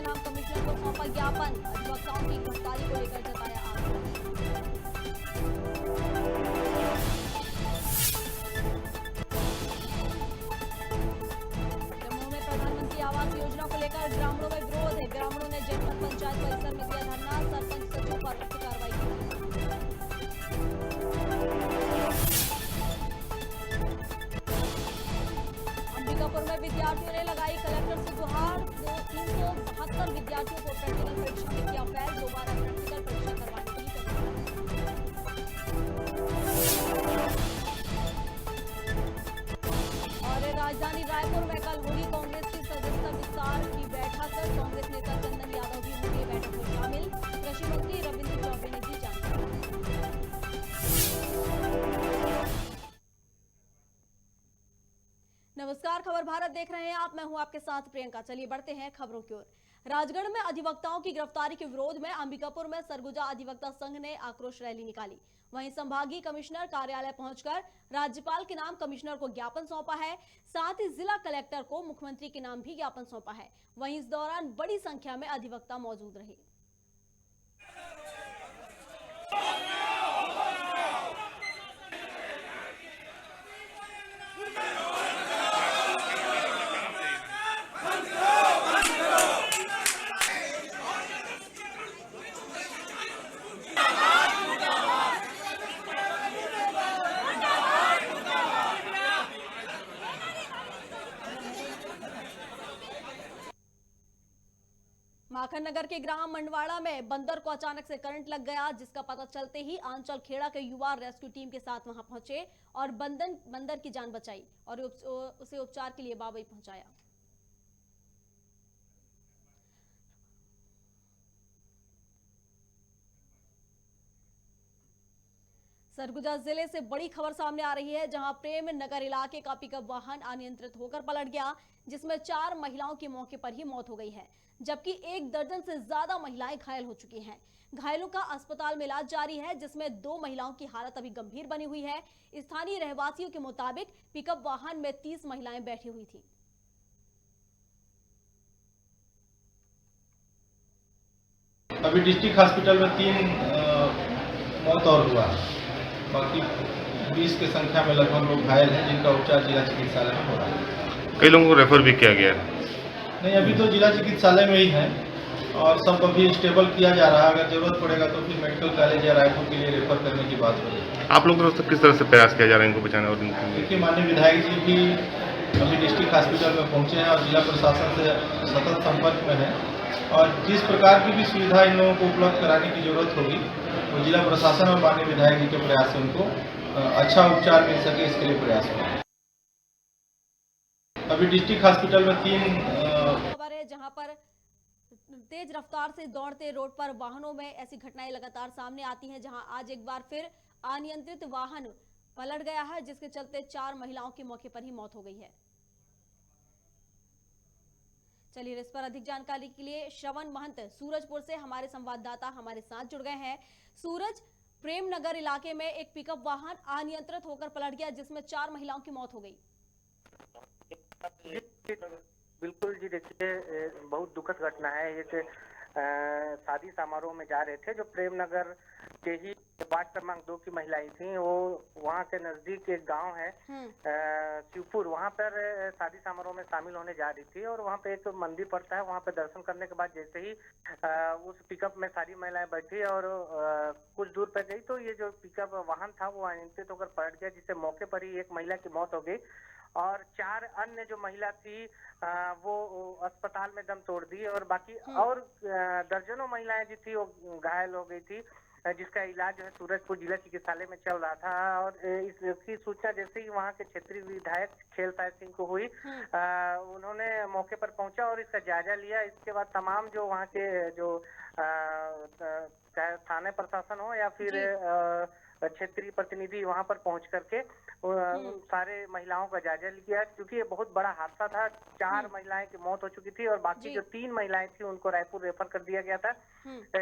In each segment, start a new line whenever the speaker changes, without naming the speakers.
के नाम कमिश्नर को सौंपा ज्ञापन, अधिवक्ताओं की गिरफ्तारी को लेकर जताया आक्रोश। दमोह में प्रधानमंत्री आवास योजना को लेकर ग्रामीणों में विरोध है। ग्रामीणों ने जनपद पंचायत परिसर में दिया धरना, सरपंच सचिव पर उक्त कार्रवाई की। अंबिकापुर में विद्यार्थियों ने लगाई कलेक्टर से गुहार, 372 विद्यार्थियों को प्रैक्टिकल परीक्षा में किया फेल, दोबारा प्रैक्टिकल परीक्षा करवाने की और राजधानी रायपुर में कल होगी कांग्रेस की सदस्यता विस्तार की बैठक, कांग्रेस नेता चंदन यादव भी होंगे बैठक में शामिल, कृषि मंत्री रविंद्र चौबे ने दी जानकारी। नमस्कार, खबर भारत देख रहे हैं आप, मैं हूं आपके साथ प्रियंका। चलिए बढ़ते हैं खबरों की ओर। राजगढ़ में अधिवक्ताओं की गिरफ्तारी के विरोध में अंबिकापुर में सरगुजा अधिवक्ता संघ ने आक्रोश रैली निकाली। वहीं संभागीय कमिश्नर कार्यालय पहुंचकर राज्यपाल के नाम कमिश्नर को ज्ञापन सौंपा है, साथ ही जिला कलेक्टर को मुख्यमंत्री के नाम भी ज्ञापन सौंपा है। वहीं इस दौरान बड़ी संख्या में अधिवक्ता मौजूद रहे। माखन नगर के ग्राम मंडवाड़ा में बंदर को अचानक से करंट लग गया, जिसका पता चलते ही आंचल खेड़ा के युवा रेस्क्यू टीम के साथ वहां पहुंचे और बंदर की जान बचाई और उसे उपचार के लिए बाबई पहुंचाया। सरगुजा जिले से बड़ी खबर सामने आ रही है, जहां प्रेम नगर इलाके का पिकअप वाहन अनियंत्रित होकर पलट गया, जिसमें 4 महिलाओं की मौके पर ही मौत हो गई है, जबकि 1 दर्जन से ज्यादा महिलाएं घायल हो चुकी हैं। घायलों का अस्पताल में इलाज जारी है, जिसमें 2 महिलाओं की हालत अभी गंभीर बनी हुई है। स्थानीय रहवासियों के मुताबिक पिकअप वाहन में 30 महिलाएं बैठी हुई थी।
अभी डिस्ट्रिक्ट हॉस्पिटल में 3 मौत और हुआ, बाकी 20 की संख्या में लगभग लोग घायल हैं, जिनका उपचार जिला चिकित्सालय में हो रहा है।
कई लोगों को रेफर भी किया गया है।
नहीं, अभी तो जिला चिकित्सालय में ही है और सब अभी स्टेबल किया जा रहा है। अगर जरूरत पड़ेगा तो फिर मेडिकल कॉलेज या रायपुर के लिए रेफर करने की बात होगी।
आप लोगों की तरफ से किस तरह से प्रयास किया जा रहा है इनको बचाने और
देखिए, माननीय विधायक जी भी अभी डिस्ट्रिक्ट हॉस्पिटल में पहुंचे हैं और जिला प्रशासन से सतत संपर्क में है और जिस प्रकार की भी सुविधा इन लोगों को उपलब्ध कराने की जरूरत होगी वो जिला प्रशासन और माननीय विधायक जी के प्रयास से उनको अच्छा उपचार मिल सके, इसके लिए प्रयास होगा। अभी डिस्ट्रिक्ट हॉस्पिटल में 3
खबर है, जहां पर तेज रफ्तार से दौड़ते रोड पर वाहनों में ऐसी घटनाएं लगातार सामने आती हैं, जहां आज एक बार फिर अनियंत्रित वाहन पलट गया है, जिसके चलते 4 महिलाओं की मौके पर ही मौत हो गई है। चलिए इस पर अधिक जानकारी के लिए श्रवण महंत सूरजपुर से हमारे संवाददाता हमारे साथ जुड़ गए हैं। सूरज, प्रेम नगर इलाके में एक पिकअप वाहन अनियंत्रित होकर पलट गया, जिसमें 4 महिलाओं की मौत हो गई।
बिल्कुल जी, देखिए बहुत दुखद घटना है। ये शादी समारोह में जा रहे थे, जो प्रेम नगर के ही वार्ड क्रमांक 2 की महिलाएं थी। वो वहाँ के नजदीक एक गांव है शिवपुर, वहाँ पर शादी समारोह में शामिल होने जा रही थी और वहाँ पे एक मंदिर पड़ता है। वहाँ पे दर्शन करने के बाद जैसे ही उस पिकअप में सारी महिलाएं बैठी और कुछ दूर पर गई तो ये जो पिकअप वाहन था वो अनियंत्रित होकर पलट गया, जिससे मौके पर ही एक महिला की मौत हो गई और 4 अन्य जो महिला थी वो अस्पताल में दम तोड़ दी और बाकी और दर्जनों महिलाएं जो थी वो घायल हो गई थी, जिसका इलाज जो है सूरजपुर जिला चिकित्सालय में चल रहा था। और इसकी सूचना जैसे ही वहां के क्षेत्रीय विधायक खेलसाय सिंह को हुई, उन्होंने मौके पर पहुंचा और इसका जायजा लिया। इसके बाद तमाम जो वहां के जो चाहे थाने प्रशासन हो या फिर क्षेत्रीय प्रतिनिधि वहां पर पहुंच करके सारे महिलाओं का जायजा लिया, क्योंकि ये बहुत बड़ा हादसा था। 4 महिलाएं की मौत हो चुकी थी और बाकी जो 3 महिलाएं थी उनको रायपुर रेफर कर दिया गया था,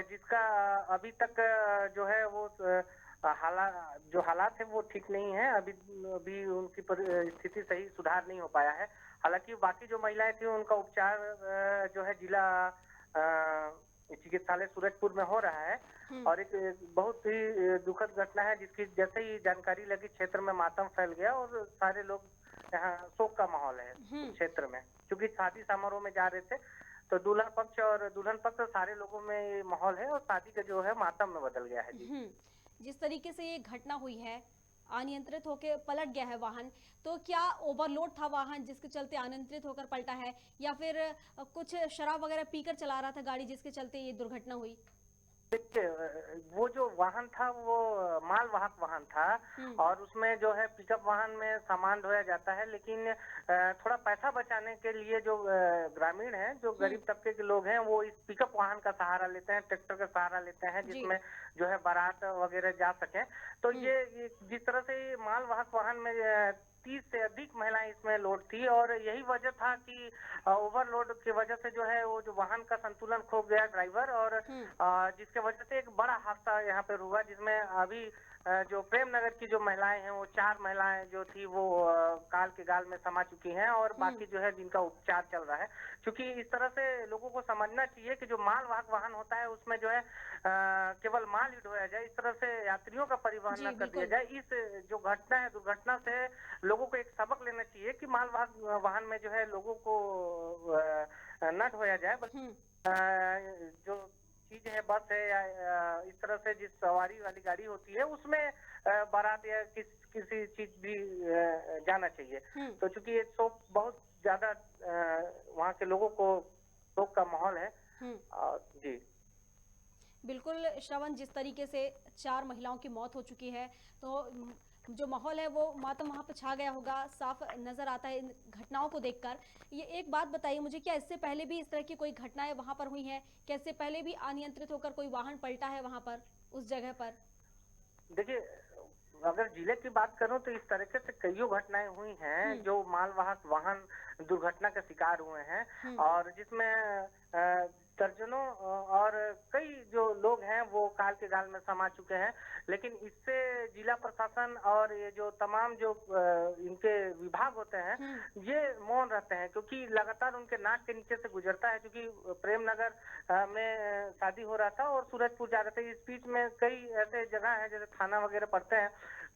जिसका अभी तक जो है वो हालात है वो ठीक नहीं है। अभी उनकी स्थिति सही सुधार नहीं हो पाया है। हालांकि बाकी जो महिलाएं थी उनका उपचार जो है जिला चिकित्सालय सूरजपुर में हो रहा है और एक बहुत ही दुखद घटना है जिसकी जैसे ही जानकारी लगी क्षेत्र में मातम फैल गया और सारे लोग यहाँ शोक का माहौल है क्षेत्र में, क्योंकि शादी समारोह में जा रहे थे तो दूल्हा पक्ष और दुल्हन पक्ष सारे लोगों में ये माहौल है और शादी का जो है मातम में बदल गया है जी।
जिस तरीके से ये घटना हुई है, अनियंत्रित होकर पलट गया है वाहन, तो क्या ओवरलोड था वाहन जिसके चलते अनियंत्रित होकर पलटा है या फिर कुछ शराब वगैरह पीकर चला रहा था गाड़ी जिसके चलते ये दुर्घटना हुई?
देखिए, वो जो वाहन था वो माल वाहक वाहन था और उसमें जो है पिकअप वाहन में सामान ढोया जाता है, लेकिन थोड़ा पैसा बचाने के लिए जो ग्रामीण हैं, जो गरीब तबके के लोग हैं, वो इस पिकअप वाहन का सहारा लेते हैं, ट्रैक्टर का सहारा लेते हैं जिसमें जो है बारात वगैरह जा सके। तो ये जिस तरह से माल वाहक वाहन में 30 से अधिक महिलाएं इसमें लोड थी और यही वजह था कि ओवरलोड की वजह से जो है वो जो वाहन का संतुलन खो गया ड्राइवर और जिसके वजह से एक बड़ा हादसा यहाँ पे हुआ, जिसमें अभी जो प्रेम नगर की जो महिलाएं हैं वो 4 महिलाएं जो थी वो काल के गाल में समा चुकी हैं और बाकी जो है जिनका उपचार चल रहा है। क्योंकि इस तरह से लोगों को समझना चाहिए कि जो माल वाहक वाहन होता है उसमें जो है केवल माल ही ढोया जाए, इस तरह से यात्रियों का परिवहन न कर दिया जाए। इस जो घटना है दुर्घटना से लोगों को एक सबक लेना चाहिए कि माल वाहक वाहन में जो है लोगों को न ढोया जाए, बल्कि जो चीज है बस है या इस तरह से जिस सवारी वाली गाड़ी होती है उसमें बारात या किसी चीज भी जाना चाहिए। तो चूंकि ये शोक बहुत ज्यादा वहाँ के लोगों को शोक का माहौल है। जी
बिल्कुल श्रवण, जिस तरीके से 4 महिलाओं की मौत हो चुकी है तो जो माहौल है वो मातम वहाँ पर छा गया होगा, साफ नजर आता है इन घटनाओं को देखकर। ये एक बात बताइए मुझे, क्या इससे पहले भी इस तरह की कोई घटनाएं वहाँ पर हुई हैं? क्या इससे पहले भी अनियंत्रित होकर कोई वाहन पलटा है वहाँ पर, उस जगह पर?
देखिए, अगर जिले की बात करूं तो इस तरीके से कई घटनाएं हुई हैं जो मालवाहक वाहन दुर्घटना का शिकार हुए हैं और जिसमें दर्जनों और कई जो लोग हैं वो काल के गाल में समा चुके हैं। लेकिन इससे जिला प्रशासन और ये जो तमाम जो इनके विभाग होते हैं ये मौन रहते हैं, क्योंकि लगातार उनके नाक के नीचे से गुजरता है। क्योंकि प्रेम नगर में शादी हो रहा था और सूरजपुर जा रहे थे, इस बीच में कई ऐसे जगह हैं जैसे थाना वगैरह पड़ते हैं,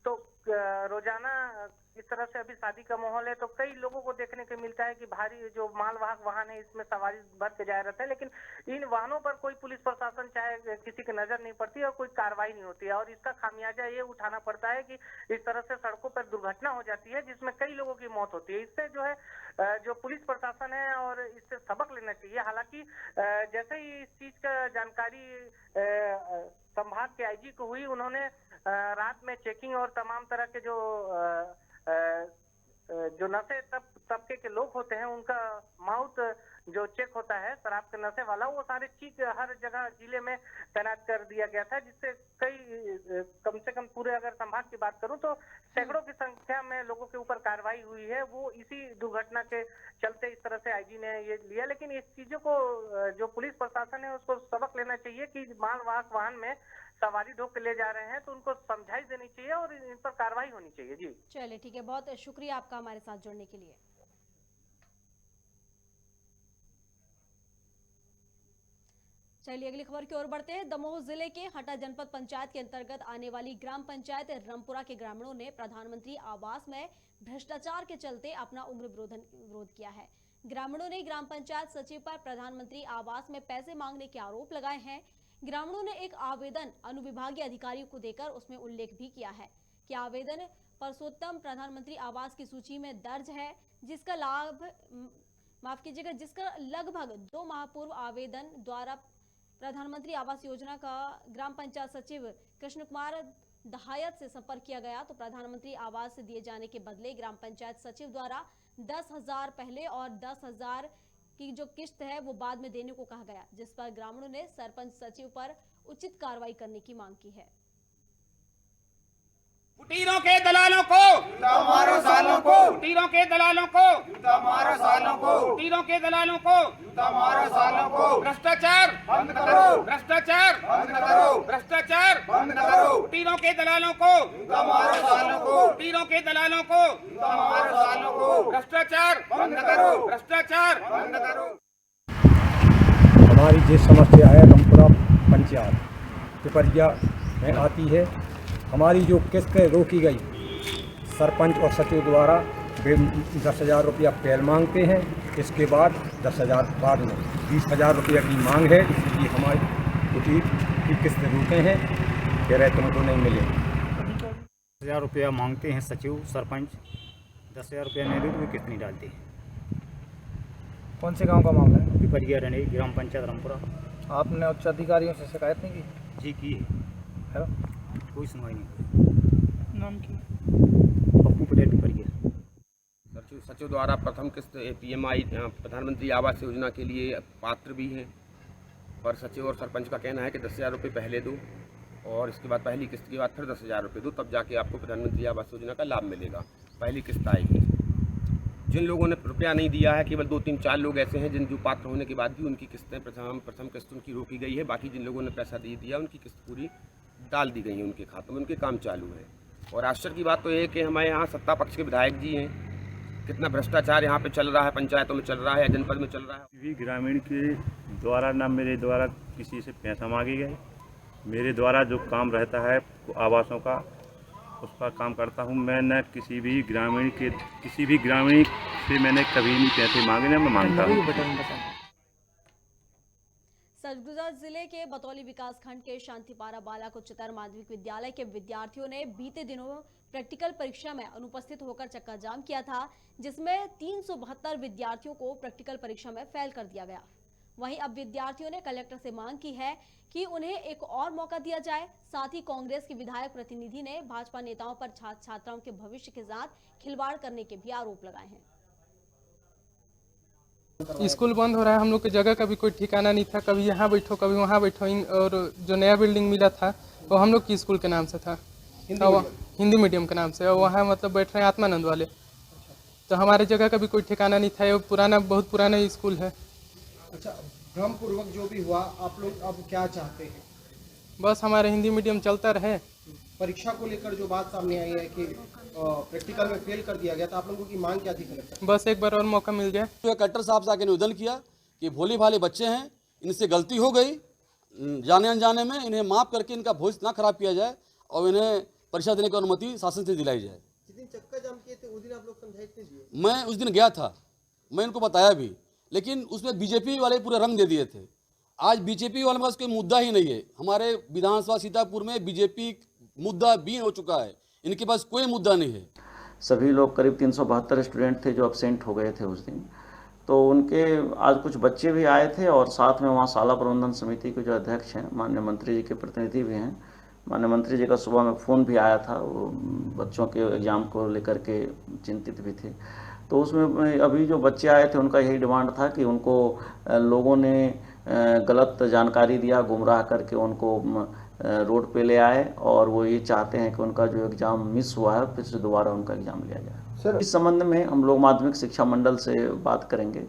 तो रोजाना इस तरह से अभी शादी का माहौल है तो कई लोगों को देखने को मिलता है कि भारी जो मालवाहक वाहन है इसमें सवारी भर के जा रहते हैं, लेकिन इन वाहनों पर कोई पुलिस प्रशासन चाहे किसी की नजर नहीं पड़ती और कोई कार्रवाई नहीं होती है और इसका खामियाजा ये उठाना पड़ता है कि इस तरह से सड़कों पर दुर्घटना हो जाती है जिसमें कई लोगों की मौत होती है। इससे जो है जो पुलिस प्रशासन है और इससे सबक लेना चाहिए। हालांकि जैसे ही इस चीज का जानकारी संभाग के आईजी को हुई, उन्होंने रात में चेकिंग और तमाम तरह के जो नशे तबके के लोग होते हैं उनका माउथ जो चेक होता है शराब के नशे वाला, वो सारे चीज हर जगह जिले में तैनात कर दिया गया था, जिससे कई कम से कम पूरे अगर संभाग की बात करूं तो सैकड़ों की संख्या में लोगों के ऊपर कार्रवाई हुई है। वो इसी दुर्घटना के चलते इस तरह से आईजी ने ये लिया। लेकिन इस चीजों को जो पुलिस प्रशासन है उसको सबक लेना चाहिए कि मालवाहक वाहन में सवारी ढोक के ले जा रहे हैं तो उनको समझाई देनी चाहिए और इन पर कार्रवाई होनी चाहिए। जी
चलिए ठीक है, बहुत शुक्रिया आपका हमारे साथ जुड़ने के लिए। चलिए अगली खबर की ओर बढ़ते हैं। दमोह जिले के हटा जनपद पंचायत के अंतर्गत आने वाली ग्राम पंचायत रामपुरा के ग्रामीणों ने प्रधानमंत्री आवास में भ्रष्टाचार के चलते अपना उग्र विरोध किया है। ग्रामीणों ने ग्राम पंचायत सचिव पर प्रधानमंत्री आवास में पैसे मांगने के आरोप लगाए हैं। ग्रामीणों ने एक आवेदन अनुविभागीय अधिकारियों को देकर उसमें उल्लेख भी किया है कि आवेदन परसोत्तम प्रधानमंत्री आवास की सूची में दर्ज है, जिसका लाभ जिसका लगभग 2 माह पूर्व आवेदन द्वारा प्रधानमंत्री आवास योजना का ग्राम पंचायत सचिव कृष्ण कुमार दहायत से संपर्क किया गया तो प्रधानमंत्री आवास दिए जाने के बदले ग्राम पंचायत सचिव द्वारा 10,000 पहले और 10,000 की जो किस्त है वो बाद में देने को कहा गया, जिस पर ग्रामीणों ने सरपंच सचिव पर उचित कार्रवाई करने की मांग की है।
कुटीरों के दलालों को
मारो सालों को,
कुटीरों के दलालों को
मारो सालों को,
कुटीरों के दलालों को
मारो सालों को,
भ्रष्टाचार
बंद करो,
भ्रष्टाचार
बंद करो,
भ्रष्टाचार
बंद करो,
कुटीरों के दलालों को
मारो सालों को,
कुटीरों के दलालों को
मारो सालों को,
भ्रष्टाचार
बंद करो,
भ्रष्टाचार
बंद करो।
हमारी जिस समस्या है रामपुरा पंचायत पिपरिया में आती है, हमारी जो किस्त रोकी गई सरपंच और सचिव द्वारा 10,000 रुपया पहल मांगते हैं, इसके बाद 10,000 बाद में 20,000 रुपया की मांग है। इसलिए हमारी कुटी की किस्त रोके हैं, कह रहे तुमको नहीं मिले।
10,000 रुपया मांगते हैं सचिव सरपंच, 10,000 रुपया नहीं दे तो किस्त नहीं डालते।
कौन से गांव का मामला है?
पिपरिया रने ग्राम पंचायत रामपुरा।
आपने उच्च अधिकारियों से शिकायत नहीं की?
जी की
है?
कोई सुनवाई नहीं।
नाम की?
पप्पू पटेल पिपरिया।
सचिव द्वारा प्रथम किस्त PMI प्रधानमंत्री आवास योजना के लिए पात्र भी हैं, पर सचिव और सरपंच का कहना है कि 10,000 रुपये पहले दो और इसके बाद पहली किस्त के बाद फिर 10,000 रुपये दो, तब जाके आपको प्रधानमंत्री आवास योजना का लाभ मिलेगा। पहली किस्त आएगी। जिन लोगों ने रुपया नहीं दिया है, केवल 2-3-4 लोग ऐसे हैं जिन जो पात्र होने के बाद भी उनकी किस्तें प्रथम किस्त उनकी रोकी गई है। बाकी जिन लोगों ने पैसा दे दिया उनकी किस्त पूरी डाल दी गई है उनके खातों में, उनके काम चालू है। और आश्चर्य की बात तो ये है कि हमारे यहाँ सत्ता पक्ष के विधायक जी हैं, कितना भ्रष्टाचार यहाँ पे चल रहा है, पंचायतों में चल रहा है, जनपद में चल रहा है।
भी ग्रामीण के द्वारा ना मेरे द्वारा किसी से पैसा मांगे गए, मेरे द्वारा जो काम रहता है आवासों का उसका काम करता हूँ मैं। न किसी भी ग्रामीण से मैंने कभी नहीं पैसे मांगे, न मैं मांगता हूँ।
सरगुजा जिले के बतौली विकास खंड के शांतिपारा बालक उच्चतर माध्यमिक विद्यालय के विद्यार्थियों ने बीते दिनों प्रैक्टिकल परीक्षा में अनुपस्थित होकर चक्का जाम किया था, जिसमें 372 विद्यार्थियों को प्रैक्टिकल परीक्षा में फेल कर दिया गया। वहीं अब विद्यार्थियों ने कलेक्टर से मांग की है कि उन्हें एक और मौका दिया जाए। साथ ही कांग्रेस के विधायक प्रतिनिधि ने भाजपा नेताओं पर छात्र छात्राओं के भविष्य के साथ खिलवाड़ करने के भी आरोप लगाए हैं।
स्कूल बंद हो रहा है, हम लोग की जगह का भी कोई ठिकाना नहीं था, कभी यहाँ बैठो कभी वहाँ बैठो। और जो नया बिल्डिंग मिला था वो हम लोग की स्कूल के नाम से था, हिंदी मीडियम के नाम से, और वहाँ मतलब बैठ रहे हैं आत्मानंद वाले। तो हमारे जगह का भी कोई ठिकाना नहीं था, ये पुराना बहुत पुराना स्कूल है।
अच्छा, भ्रमपूर्वक जो भी हुआ, आप लोग अब क्या चाहते हैं?
बस हमारा हिंदी मीडियम चलता रहे।
परीक्षा को लेकर जो बात सामने आई है कि प्रैक्टिकल में फेल कर दिया गया, तो आप लोगों की मांग क्या थी कलेक्टर?
बस एक बार और मौका मिल जाए।
तो कलेक्टर साहब से आके निवेदन किया कि भोले भाले बच्चे हैं, इनसे गलती हो गई, जाने अनजाने में इन्हें माफ़ करके इनका भविष्य ना खराब किया जाए और इन्हें परीक्षा देने की अनुमति शासन से दिलाई जाए।
जिस दिन चक्का जाम किए थे उस दिन आप लोग समझाइश नहीं दिए?
मैं उस दिन गया था, मैं इनको बताया भी, लेकिन उसमें बीजेपी वाले पूरे रंग दे दिए थे। आज बीजेपी वाले के पास कोई मुद्दा ही नहीं है। हमारे विधानसभा सीतापुर में बीजेपी मुद्दा बीन हो चुका है, इनके पास कोई मुद्दा नहीं है।
सभी लोग करीब 372 स्टूडेंट थे जो अब्सेंट हो गए थे उस दिन, तो उनके आज कुछ बच्चे भी आए थे और साथ में वहाँ शाला प्रबंधन समिति के जो अध्यक्ष हैं माननीय मंत्री जी के प्रतिनिधि भी हैं। माननीय मंत्री जी का सुबह में फ़ोन भी आया था, वो बच्चों के एग्ज़ाम को लेकर के चिंतित भी थे। तो उसमें अभी जो बच्चे आए थे उनका यही डिमांड था कि उनको लोगों ने गलत जानकारी दिया, गुमराह करके उनको रोड पे ले आए और वो ये चाहते हैं कि उनका जो एग्ज़ाम मिस हुआ है फिर से दोबारा उनका एग्ज़ाम लिया जाए। सर, इस संबंध में हम लोग माध्यमिक शिक्षा मंडल से बात करेंगे।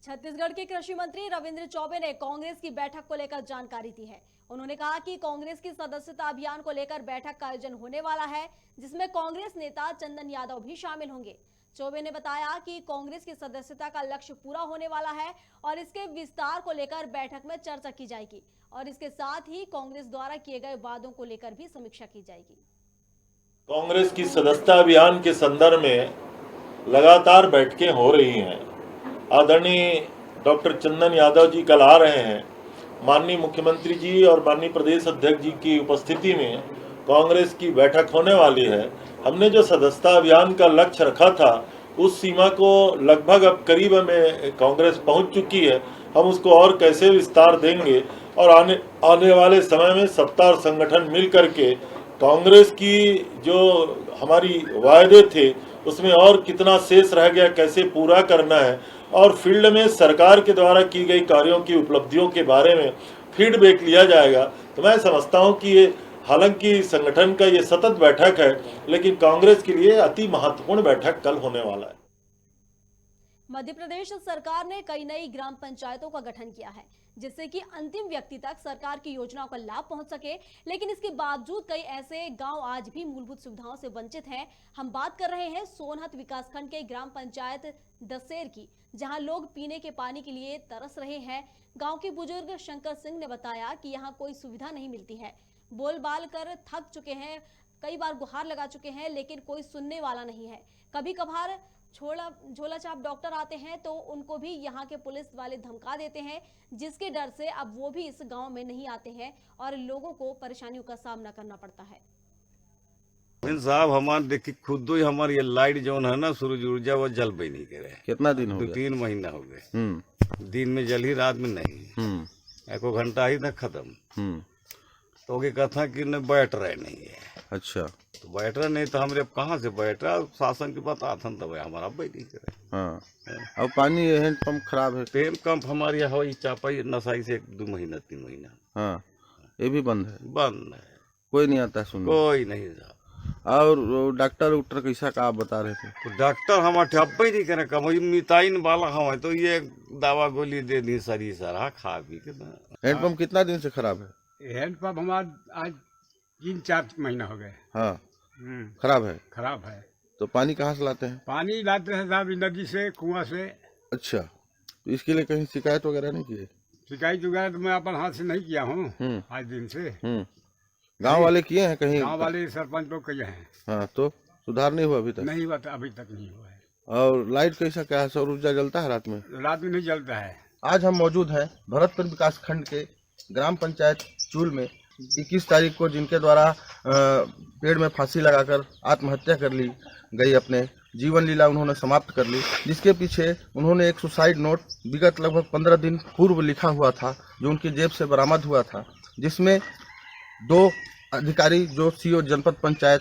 छत्तीसगढ़ के कृषि मंत्री रविंद्र चौबे ने कांग्रेस की बैठक को लेकर जानकारी दी है। उन्होंने कहा कि कांग्रेस की सदस्यता अभियान को लेकर बैठक का आयोजन होने वाला है, जिसमें कांग्रेस नेता चंदन यादव भी शामिल होंगे। चौबे ने बताया कि कांग्रेस की सदस्यता का लक्ष्य पूरा होने वाला है और इसके विस्तार को लेकर बैठक में चर्चा की जाएगी और इसके साथ ही कांग्रेस द्वारा किए गए वादों को लेकर भी समीक्षा की जाएगी।
कांग्रेस की सदस्यता अभियान के संदर्भ में लगातार बैठकें हो रही हैं। आदरणीय डॉक्टर चंदन यादव जी कल आ रहे हैं। माननीय मुख्यमंत्री जी और माननीय प्रदेश अध्यक्ष जी की उपस्थिति में कांग्रेस की बैठक होने वाली है। हमने जो सदस्यता अभियान का लक्ष्य रखा था उस सीमा को लगभग अब करीब में कांग्रेस पहुंच चुकी है। हम उसको और कैसे विस्तार देंगे और आने वाले समय में सत्ता और संगठन मिल करके कांग्रेस की जो हमारी वायदे थे उसमें और कितना शेष रह गया, कैसे पूरा करना है और फील्ड में सरकार के द्वारा की गई कार्यों की उपलब्धियों के बारे में फीडबैक लिया जाएगा। तो मैं समझता हूं कि ये हालांकि संगठन का ये सतत बैठक है, लेकिन कांग्रेस के लिए अति महत्वपूर्ण बैठक कल होने वाला है।
मध्य प्रदेश सरकार ने कई नई ग्राम पंचायतों का गठन किया है, जिससे कि अंतिम व्यक्ति तक सरकार की योजनाओं का लाभ पहुंच सके। लेकिन इसके बावजूद कई ऐसे गांव आज भी मूलभूत सुविधाओं से वंचित हैं। हम बात कर रहे हैं सोनहत विकासखंड के ग्राम पंचायत दसेर की, जहां लोग पीने के पानी के लिए तरस रहे हैं। गांव के बुजुर्ग शंकर सिंह ने बताया कि यहां कोई सुविधा नहीं मिलती है। बोल बाल कर थक चुके हैं, कई बार गुहार लगा चुके हैं, लेकिन कोई सुनने वाला नहीं है। कभी कभार झोला छाप डॉक्टर आते हैं तो उनको भी यहाँ के पुलिस वाले धमका देते हैं, जिसके डर से अब वो भी इस गांव में नहीं आते हैं और लोगों को परेशानियों का सामना करना पड़ता है।
साहब हमारे देखिए खुद ही हमारी ये लाइट जो है ना सूरज ऊर्जा वो जल भी नहीं करे।
कितना दिन हो गया?
2-3 महीना हो गए। दिन में जल ही रात में नहीं। एको घंटा ही तक खत्म। तो कहता कि न बैठ रहे नहीं है।
अच्छा,
तो बैठ रहे नहीं तो हमरे अब कहाँ से बैठ रहा, शासन के पास आता तब हमारा बैठ नहीं करे।
हाँ। अब पानी हैंडपंप खराब है।
हैंडपंप हमारी हवाई चापाई नसाई से 2 महीना 3 महीना।
हाँ, ये भी बंद है।
बंद है,
कोई नहीं आता सुनने।
कोई नहीं।
और डॉक्टर उक्टर कैसा का आप बता रहे थे?
तो डॉक्टर हमारे ठप्पा ही नहीं करे, कम मिताइन वाला हम तो ये दवा गोली दे दी सरी सारा खा पी के।
हैंडपंप कितना दिन से खराब है?
हैंडपंप हमारा आज 3-4 महीना हो गए।
हाँ, खराब है।
खराब है।
तो पानी कहाँ से लाते हैं?
पानी लाते हैं साहब नदी से, कुआं से।
अच्छा, तो इसके लिए कहीं शिकायत वगैरह नहीं की?
शिकायत वगैरह तो मैं अपन हाथ से नहीं किया हूँ आज दिन से।
गांव वाले किए हैं कहीं?
गांव वाले सरपंच लोग किए हैं।
हाँ, तो सुधार नहीं हुआ अभी तक?
नहीं हुआ, अभी तक नहीं हुआ है।
और लाइट कैसा क्या है? सौर ऊर्जा जलता है रात में?
रात में नहीं जलता है।
आज हम मौजूद हैं भरतपुर विकास खंड के ग्राम पंचायत चूल में 21 तारीख को, जिनके द्वारा पेड़ में फांसी लगाकर आत्महत्या कर ली गई, अपने जीवन लीला उन्होंने समाप्त कर ली, जिसके पीछे उन्होंने एक सुसाइड नोट विगत लगभग 15 दिन पूर्व लिखा हुआ था, जो उनकी जेब से बरामद हुआ था, जिसमें 2 अधिकारी जो सीओ जनपद पंचायत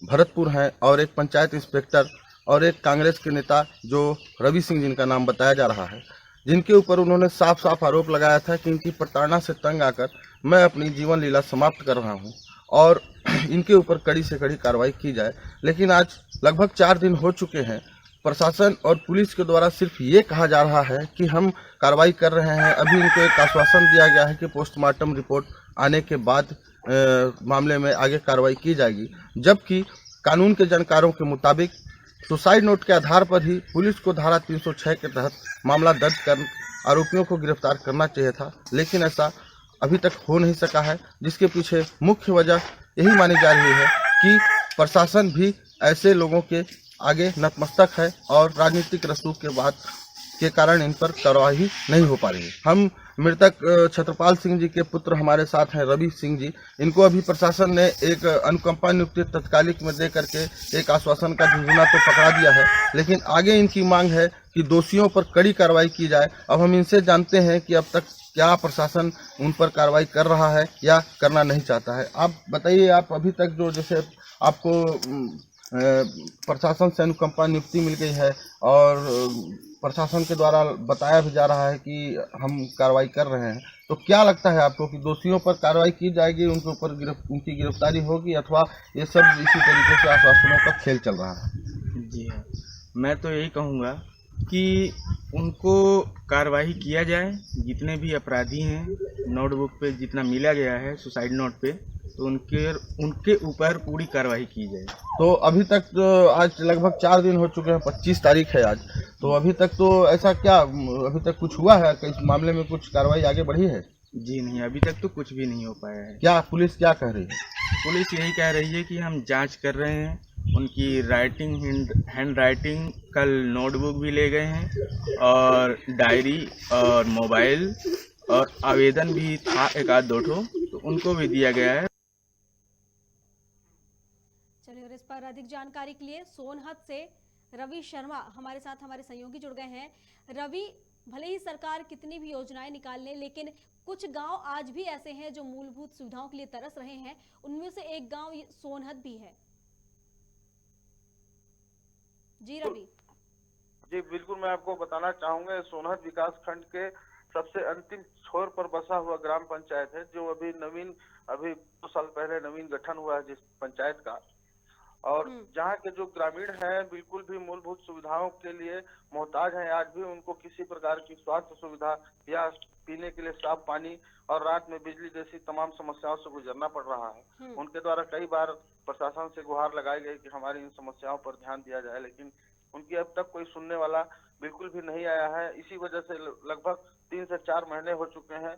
भरतपुर हैं और एक पंचायत इंस्पेक्टर और एक कांग्रेस के नेता जो रवि सिंह जिनका नाम बताया जा रहा है, जिनके ऊपर उन्होंने साफ साफ आरोप लगाया था कि इनकी प्रताड़ना से तंग आकर मैं अपनी जीवन लीला समाप्त कर रहा हूं और इनके ऊपर कड़ी से कड़ी कार्रवाई की जाए। लेकिन आज लगभग 4 दिन हो चुके हैं, प्रशासन और पुलिस के द्वारा सिर्फ ये कहा जा रहा है कि हम कार्रवाई कर रहे हैं। अभी इनको एक आश्वासन दिया गया है कि पोस्टमार्टम रिपोर्ट आने के बाद मामले में आगे कार्रवाई की जाएगी, जबकि कानून के जानकारों के मुताबिक सुसाइड नोट के आधार पर ही पुलिस को धारा 306 के तहत मामला दर्ज कर आरोपियों को गिरफ्तार करना चाहिए था, लेकिन ऐसा अभी तक हो नहीं सका है, जिसके पीछे मुख्य वजह यही मानी जा रही है कि प्रशासन भी ऐसे लोगों के आगे नतमस्तक है और राजनीतिक रसूख के बाद के कारण इन पर कार्रवाई नहीं हो पा रही है। हम मृतक छत्रपाल सिंह जी के पुत्र हमारे साथ हैं रवि सिंह जी, इनको अभी प्रशासन ने एक अनुकंपा नियुक्ति तत्कालिक में दे करके एक आश्वासन का झुंझुना तो पकड़ा दिया है, लेकिन आगे इनकी मांग है कि दोषियों पर कड़ी कार्रवाई की जाए। अब हम इनसे जानते हैं कि अब तक क्या प्रशासन उन पर कार्रवाई कर रहा है या करना नहीं चाहता है। आप बताइए, आप अभी तक जो जैसे आपको प्रशासन से अनुकंपा नियुक्ति मिल गई है और प्रशासन के द्वारा बताया भी जा रहा है कि हम कार्रवाई कर रहे हैं, तो क्या लगता है आपको कि दोषियों पर कार्रवाई की जाएगी, उनके ऊपर उनकी गिरफ्तारी होगी, अथवा ये सब इसी तरीके से आश्वासनों का खेल चल रहा है?
जी हाँ, मैं तो यही कहूँगा कि उनको कार्रवाई किया जाए। जितने भी अपराधी हैं, नोटबुक पे जितना मिला गया है सुसाइड नोट पे, तो उनके ऊपर पूरी कार्रवाई की जाए।
तो अभी तक तो आज लगभग 4 दिन हो चुके हैं, 25 तारीख है आज, तो अभी तक तो ऐसा क्या अभी तक कुछ हुआ है? इस मामले में कुछ कार्रवाई आगे बढ़ी है?
जी नहीं, अभी तक तो कुछ भी नहीं हो पाया है।
क्या पुलिस क्या कह रही है?
पुलिस यही कह रही है कि हम जांच कर रहे हैं, उनकी राइटिंग हैंड राइटिंग, कल नोटबुक भी ले गए हैं और डायरी और मोबाइल और आवेदन भी था 1-2 ठो, तो उनको भी दिया गया है।
चलिए, और इस पर अधिक जानकारी के लिए सोनहत से रवि शर्मा हमारे साथ हमारे सहयोगी जुड़ गए हैं। रवि, भले ही सरकार कितनी भी योजनाएं निकाल ले, लेकिन कुछ गांव आज भी ऐसे हैं जो मूलभूत सुविधाओं के लिए तरस रहे हैं, उनमें से एक गांव सोनहत भी है। जी रवि।
जी बिल्कुल, मैं आपको बताना चाहूंगा, सोनहत विकास खंड के सबसे अंतिम छोर पर बसा हुआ ग्राम पंचायत है, जो अभी 2 साल पहले नवीन गठन हुआ है जिस पंचायत का। और जहाँ के जो ग्रामीण हैं बिल्कुल भी मूलभूत सुविधाओं के लिए मोहताज हैं। आज भी उनको किसी प्रकार की स्वास्थ्य सुविधा या पीने के लिए साफ पानी और रात में बिजली जैसी तमाम समस्याओं से गुजरना पड़ रहा है। उनके द्वारा कई बार प्रशासन से गुहार लगाई गई कि हमारी इन समस्याओं पर ध्यान दिया जाए, लेकिन उनकी अब तक कोई सुनने वाला बिल्कुल भी नहीं आया है। इसी वजह से लगभग 3 से 4 महीने हो चुके हैं।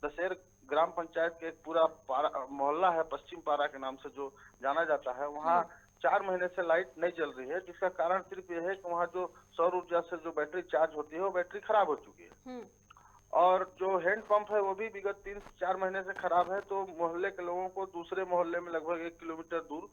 दशहर ग्राम पंचायत के एक पूरा मोहल्ला है पश्चिम पारा के नाम से जो जाना जाता है, वहाँ 4 महीने से लाइट नहीं चल रही है, जिसका कारण सिर्फ ये है कि वहाँ जो सौर ऊर्जा से जो बैटरी चार्ज होती है वो बैटरी खराब हो चुकी है और जो हैंड पंप है वो भी विगत 3 से 4 महीने से खराब है। तो मोहल्ले के लोगों को दूसरे मोहल्ले में लगभग 1 किलोमीटर दूर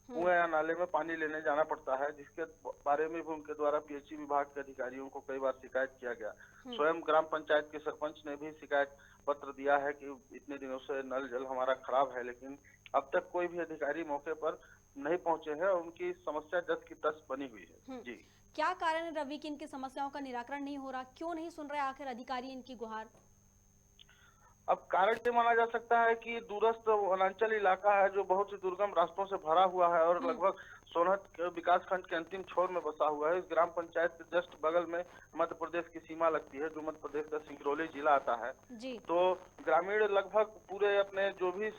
कुएं या नाले में पानी लेने जाना पड़ता है, जिसके बारे में भी उनके द्वारा पीएचई विभाग के अधिकारियों को कई बार शिकायत किया गया। स्वयं ग्राम पंचायत के सरपंच ने भी शिकायत पत्र दिया है कि इतने दिनों से नल जल हमारा खराब है, लेकिन अब तक कोई भी अधिकारी मौके पर नहीं पहुंचे हैं और उनकी समस्या जस की तस बनी हुई है। जी,
क्या कारण है रवि की इनकी समस्याओं का निराकरण नहीं हो रहा? क्यों नहीं सुन रहे आखिर अधिकारी इनकी गुहार?
अब कारण ये माना जा सकता है कि दूरस्थ वनांचल इलाका है जो बहुत ही दुर्गम रास्तों से भरा हुआ है और लगभग सोनहत विकास खंड के अंतिम छोर में बसा हुआ है। इस ग्राम पंचायत के जस्ट बगल में मध्य प्रदेश की सीमा लगती है, जो मध्य प्रदेश का सिंगरौली जिला आता है
जी।
तो ग्रामीण लगभग पूरे अपने जो भी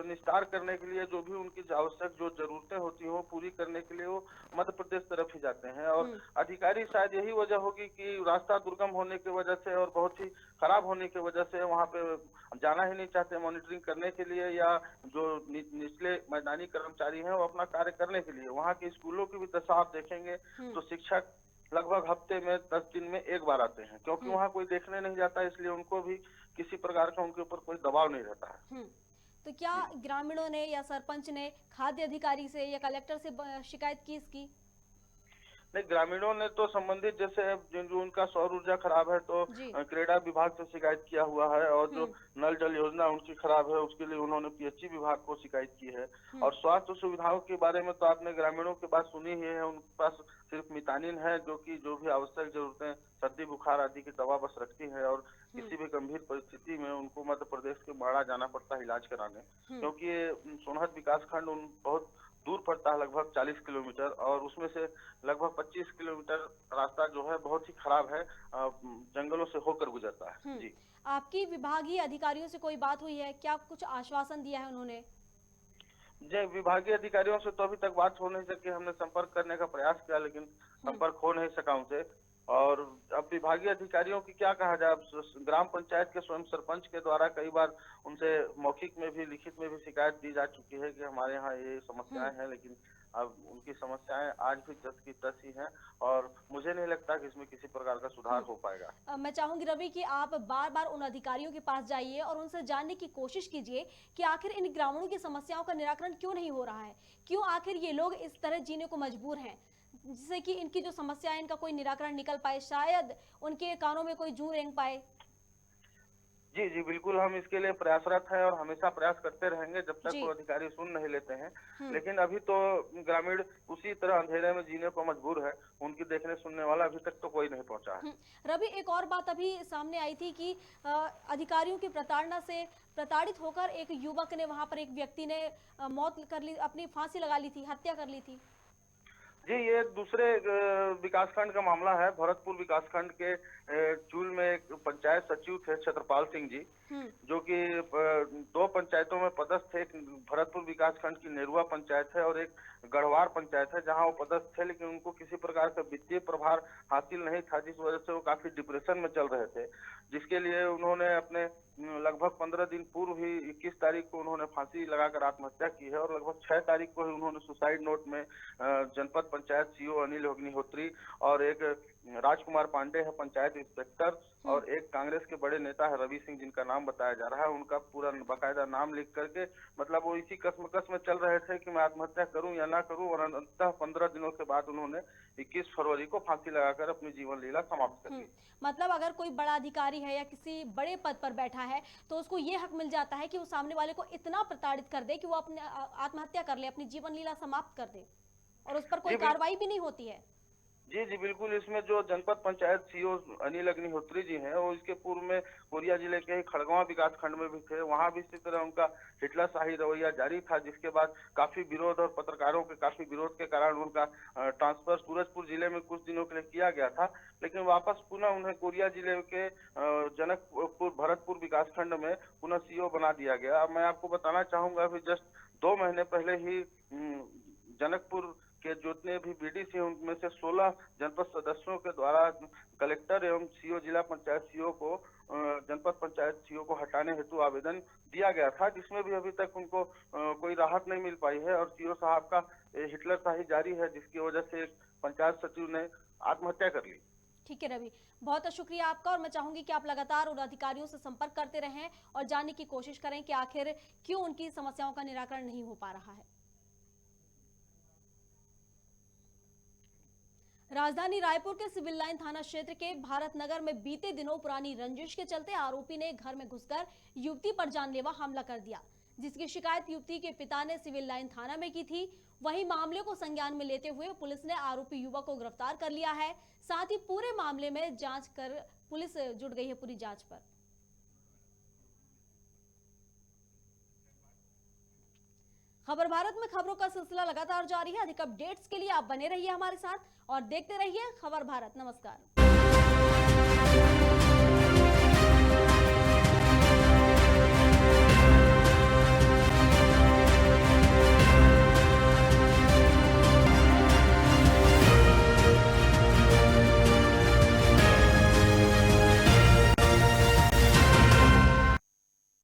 निस्तार करने के लिए जो भी उनकी आवश्यक जो जरूरतें होती हैं पूरी करने के लिए वो मध्य प्रदेश तरफ ही जाते हैं और अधिकारी शायद यही वजह होगी कि रास्ता दुर्गम होने की वजह से और बहुत ही खराब होने की वजह से वहाँ पे जाना ही नहीं चाहते मॉनिटरिंग करने के लिए, या जो निचले मैदानी कर्मचारी हैं वो अपना कार्य करने के लिए। वहाँ के स्कूलों की भी दशा आप देखेंगे तो शिक्षक लगभग हफ्ते में 10 दिन में एक बार आते हैं, क्योंकि वहाँ कोई देखने नहीं जाता, इसलिए उनको भी किसी प्रकार का उनके ऊपर कोई दबाव नहीं रहता है।
तो क्या ग्रामीणों ने या सरपंच ने खाद्य अधिकारी से या कलेक्टर से शिकायत की इसकी?
नहीं, ग्रामीणों ने तो संबंधित जैसे जो उनका सौर ऊर्जा खराब है तो क्रीड़ा विभाग से शिकायत किया हुआ है और जो नल जल योजना उनकी खराब है उसके लिए उन्होंने पीएचई विभाग को शिकायत की है। और स्वास्थ्य सुविधाओं के बारे में तो आपने ग्रामीणों की बात सुनी ही है, उनके पास सिर्फ मितानिन है जो कि जो भी आवश्यक जरूरतें सर्दी बुखार आदि की दवा बस रखती है और किसी भी गंभीर परिस्थिति में उनको मध्य प्रदेश के बाड़ा जाना पड़ता है इलाज कराने, क्योंकि ये सोनहत विकास खंड बहुत दूर पड़ता है, लगभग 40 किलोमीटर और उसमें से लगभग 25 किलोमीटर रास्ता जो है बहुत ही खराब है, जंगलों से होकर गुजरता है। जी,
आपकी विभागीय अधिकारियों से कोई बात हुई है क्या? कुछ आश्वासन दिया है उन्होंने?
जी, विभागीय अधिकारियों से तो अभी तक बात हो नहीं सकी, हमने संपर्क करने का प्रयास किया लेकिन संपर्क हो नहीं सका उनसे। और अब विभागीय अधिकारियों की क्या कहा जाए, ग्राम पंचायत के स्वयं सरपंच के द्वारा कई बार उनसे मौखिक में भी लिखित में भी शिकायत दी जा चुकी है कि हमारे यहाँ ये समस्याएं हैं, लेकिन अब उनकी समस्याएं आज भी तस की तस ही हैं और मुझे नहीं लगता कि इसमें किसी प्रकार का सुधार हो पाएगा।
मैं चाहूंगी रवि कि आप बार बार उन अधिकारियों के पास जाइए और उनसे जानने की कोशिश कीजिए कि आखिर इन ग्रामीणों की समस्याओं का निराकरण क्यों नहीं हो रहा है, क्यों आखिर ये लोग इस तरह जीने को मजबूर हैं, जिससे कि इनकी जो समस्या है इनका कोई निराकरण निकल पाए, शायद उनके कानों में कोई जू रेंग पाए।
जी जी बिल्कुल, हम इसके लिए प्रयासरत हैं और हमेशा प्रयास करते रहेंगे जब तक वो अधिकारी सुन नहीं लेते हैं। लेकिन अभी तो ग्रामीण उसी तरह अंधेरे में जीने को मजबूर है, उनकी देखने सुनने वाला अभी तक तो कोई नहीं पहुंचा है।
रवि, एक और बात अभी सामने आई थी कि अधिकारियों की प्रताड़ना से प्रताड़ित होकर एक युवक ने, वहां पर एक व्यक्ति ने मौत कर ली, अपनी फांसी लगा ली थी, हत्या कर ली थी।
जी, ये दूसरे विकासखंड का मामला है। भरतपुर विकासखंड के चूल में एक पंचायत सचिव थे छत्रपाल सिंह जी, जो कि 2 पंचायतों में पदस्थ थे। एक भरतपुर विकासखंड की नेरुआ पंचायत है और एक गढ़वार पंचायत है जहां वो पदस्थ थे, लेकिन उनको किसी प्रकार का वित्तीय प्रभार हासिल नहीं था, जिस वजह से वो काफी डिप्रेशन में चल रहे थे, जिसके लिए उन्होंने अपने लगभग 15 दिन पूर्व ही 21 तारीख को उन्होंने फांसी लगाकर आत्महत्या की है और लगभग 6 तारीख को ही उन्होंने सुसाइड नोट में जनपद पंचायत सीओ अनिल अग्निहोत्री और एक राजकुमार पांडे है पंचायत इंस्पेक्टर और एक कांग्रेस के बड़े नेता है रवि सिंह जिनका नाम बताया जा रहा है, उनका पूरा बाकायदा नाम लिख करके, मतलब वो इसी कसमकस में चल रहे थे कि मैं आत्महत्या करूं या ना करूं, और अंततः 15 दिनों के बाद उन्होंने 21 फरवरी को फांसी लगाकर अपनी जीवन लीला समाप्त कर दी।
मतलब अगर कोई बड़ा अधिकारी है या किसी बड़े पद पर बैठा है तो उसको ये हक मिल जाता है कि वो सामने वाले को इतना प्रताड़ित कर दे कि वो अपने आत्महत्या कर ले, अपनी जीवन लीला समाप्त कर दे, और उस पर कोई कार्रवाई भी नहीं होती है।
जी बिल्कुल। इसमें जो जनपद पंचायत सीओ अनिल अग्निहोत्री जी हैं, वो इसके पूर्व में कोरिया जिले के ही खड़गवां विकास खंड में भी थे। वहां भी इसी तरह उनका हिटलरशाही रवैया जारी था, जिसके बाद काफी विरोध और पत्रकारों के काफी विरोध के कारण उनका ट्रांसफर सूरजपुर जिले में कुछ दिनों के लिए किया गया था, लेकिन वापस पुनः उन्हें कोरिया जिले के जनकपुर भरतपुर विकास खंड में पुनः सीओ बना दिया गया। मैं आपको बताना चाहूंगा अभी जस्ट 2 महीने पहले ही जनकपुर के जितने भी बीडीसी हैं उनमें से 16 जनपद सदस्यों के द्वारा कलेक्टर एवं सीओ जिला पंचायत सीओ को जनपद पंचायत सीओ को हटाने हेतु आवेदन दिया गया था, जिसमें भी अभी तक उनको कोई राहत नहीं मिल पाई है और सीओ साहब का हिटलरशाही जारी है, जिसकी वजह से पंचायत सचिव ने आत्महत्या कर ली।
ठीक है रवि, बहुत शुक्रिया आपका। और मैं चाहूंगी कि आप लगातार उन अधिकारियों से संपर्क करते रहें और जानने की कोशिश करें कि आखिर क्यों उनकी समस्याओं का निराकरण नहीं हो पा रहा है। राजधानी रायपुर के सिविल लाइन थाना क्षेत्र के भारत नगर में बीते दिनों पुरानी रंजिश के चलते आरोपी ने घर में घुसकर युवती पर जानलेवा हमला कर दिया, जिसकी शिकायत युवती के पिता ने सिविल लाइन थाना में की थी। वहीं मामले को संज्ञान में लेते हुए पुलिस ने आरोपी युवक को गिरफ्तार कर लिया है। साथ ही पूरे मामले में जांच कर पुलिस जुट गई है पूरी जांच पर। खबर भारत में खबरों का सिलसिला लगातार जारी है। अधिक अपडेट्स के लिए आप बने रहिए हमारे साथ और देखते रहिए खबर भारत। नमस्कार।